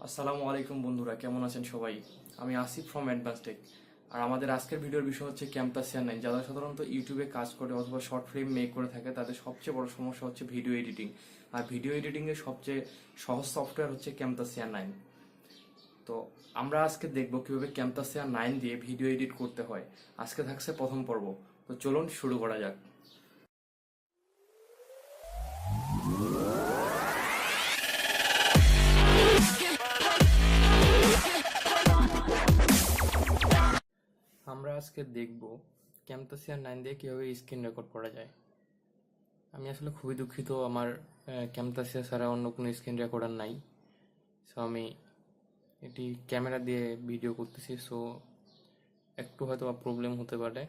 আসসালামু আলাইকুম বন্ধুরা, কেমন আছেন সবাই? আমি আসিফ ফ্রম অ্যাডভান্স টেক। আর আমাদের আজকের ভিডিওর বিষয় হচ্ছে ক্যামতাসিয়া 9। যারা সাধারণত ইউটিউবে কাজ করে অথবা শর্ট ফিল্ম মেক করে থাকে তাদের সবচেয়ে বড় সমস্যা হচ্ছে ভিডিও এডিটিং। আর ভিডিও এডিটিং এর সবচেয়ে সহজ সফটওয়্যার হচ্ছে ক্যামতাসিয়া 9। তো আমরা আজকে দেখব কিভাবে ক্যামতাসিয়া 9 দিয়ে ভিডিও এডিট করতে হয়। আজকে থাকছে প্রথম পর্ব। তো চলুন শুরু করা যাক। আমরা আজকে দেখব ক্যামতাসিয়া 9 দিয়ে কিভাবে স্ক্রিন রেকর্ড করা যায়। আমি আসলে খুবই দুঃখিত, আমার ক্যামতাসিয়া ছাড়া অন্য কোনো স্ক্রিন রেকর্ডার নাই। সো আমি এটি ক্যামেরা দিয়ে ভিডিও করতেছি, সো একটু হয়তো প্রবলেম হতে পারে।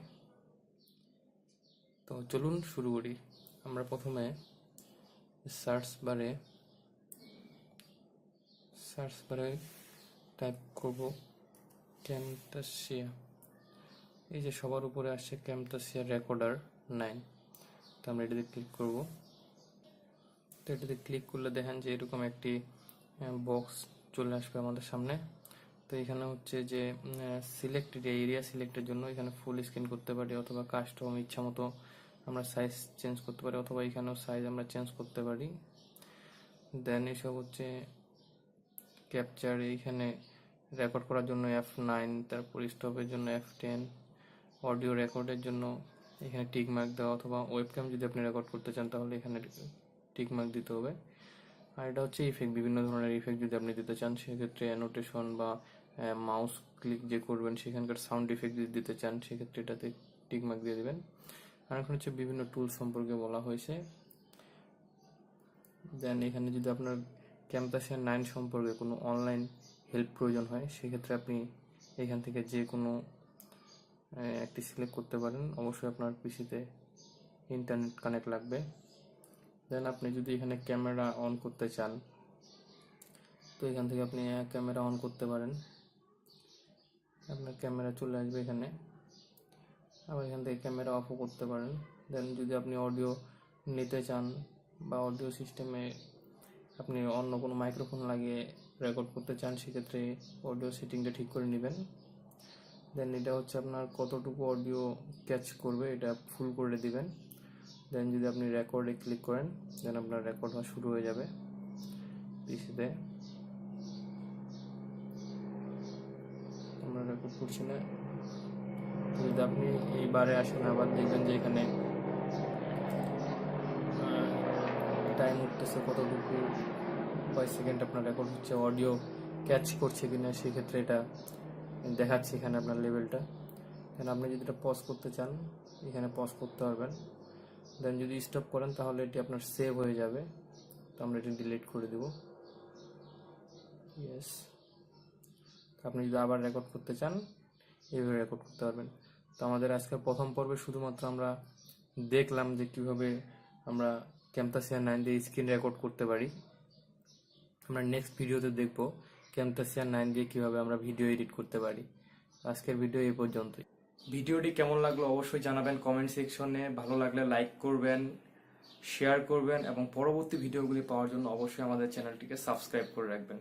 তো চলুন শুরু করি। আমরা প্রথমে সার্চ বারে টাইপ করব ক্যামতাসিয়া। এই যে সবার উপরে আসছে ক্যামতাসিয়া রেকর্ডার 9। তো আমরা এটাতে ক্লিক করব। তো এটাতে ক্লিক করলে দেখেন যে এরকম একটি বক্স চলে আসবে আমাদের সামনে। তো এখানে হচ্ছে যে সিলেক্টেড এরিয়া সিলেক্টের জন্য এখানে ফুল স্ক্রিন করতে পারি অথবা কাস্টম ইচ্ছা মতো আমরা সাইজ চেঞ্জ করতে পারি, অথবা এখানেও সাইজ আমরা চেঞ্জ করতে পারি। দেন এসব হচ্ছে ক্যাপচার, এইখানে রেকর্ড করার জন্য F9, তারপর স্টপের জন্য F10, অডিও রেকর্ডের জন্য এখানে টিক মার্ক দেওয়া, অথবা ওয়েবক্যাম যদি আপনি রেকর্ড করতে চান তাহলে এখানে টিক মার্ক দিতে হবে। আর এটা হচ্ছে ইফেক্ট, বিভিন্ন ধরনের ইফেক্ট যদি আপনি দিতে চান সেক্ষেত্রে অ্যানোটেশন বা মাউস ক্লিক যে করবেন সেখানকার সাউন্ড ইফেক্ট যদি দিতে চান সেক্ষেত্রে এটাতে টিক মার্ক দিয়ে দেবেন। আর এখন হচ্ছে বিভিন্ন টুলস সম্পর্কে বলা হয়েছে। দেন এখানে যদি আপনার ক্যামতাসিয়া 9 সম্পর্কে কোনো অনলাইন হেল্প প্রয়োজন হয় সেক্ষেত্রে আপনি এখান থেকে যে কোনো একটি সিলেক্ট করতে পারেন। অবশ্যই আপনার পিসিতে ইন্টারনেট কানেক্ট লাগবে। দেন আপনি যদি এখানে ক্যামেরা অন করতে চান তো এখান থেকে আপনি ক্যামেরা অন করতে পারেন, আপনার ক্যামেরা চলে আসবে এখানে। আবার এখান থেকে ক্যামেরা অফও করতে পারেন। দেন যদি আপনি অডিও নিতে চান বা অডিও সিস্টেমে আপনি অন্য কোনো মাইক্রোফোন লাগিয়ে রেকর্ড করতে চান সেক্ষেত্রে অডিও সেটিংটা ঠিক করে নেবেন। দেন এটা হচ্ছে আপনার কতটুকু অডিও ক্যাচ করবে এটা ফুল করে দিবেন। দেন যদি আপনি রেকর্ডে ক্লিক করেন দেন আপনার রেকর্ড হওয়া শুরু হয়ে যাবে পিসিতে। আমরা রেকর্ড করছি না। যদি আপনি এই বারে আসেন আবার দেখবেন যে এখানে টাইম উঠতেছে কতটুকু, কয় সেকেন্ড আপনার রেকর্ড হচ্ছে, অডিও ক্যাচ করছে কিনা সেক্ষেত্রে এটা দেখাচ্ছে এখানে আপনার লেভেলটা। দেন আপনি যদি এটা পজ করতে চান এখানে পজ করতে পারবেন। দেন যদি স্টপ করেন তাহলে এটি আপনার সেভ হয়ে যাবে। তো আমরা এটি ডিলিট করে দেব। ইয়েস। আপনি যদি আবার রেকর্ড করতে চান এইভাবে রেকর্ড করতে পারবেন। তো আমাদের আজকের প্রথম পর্বে শুধুমাত্র আমরা দেখলাম যে কিভাবে আমরা ক্যামতাসিয়া 9 দিয়ে স্ক্রিন রেকর্ড করতে পারি। আমরা নেক্সট ভিডিওতে দেখব ক্যামতাসিয়া 9 দিয়ে কিভাবে আমরা ভিডিও এডিট করতে পারি। আজকের ভিডিও এই পর্যন্তই। ভিডিওটি কেমন লাগলো অবশ্যই জানাবেন কমেন্ট সেকশনে। ভালো লাগলে লাইক করবেন, শেয়ার করবেন এবং পরবর্তী ভিডিওগুলি পাওয়ার জন্য অবশ্যই আমাদের চ্যানেলটিকে সাবস্ক্রাইব করে রাখবেন।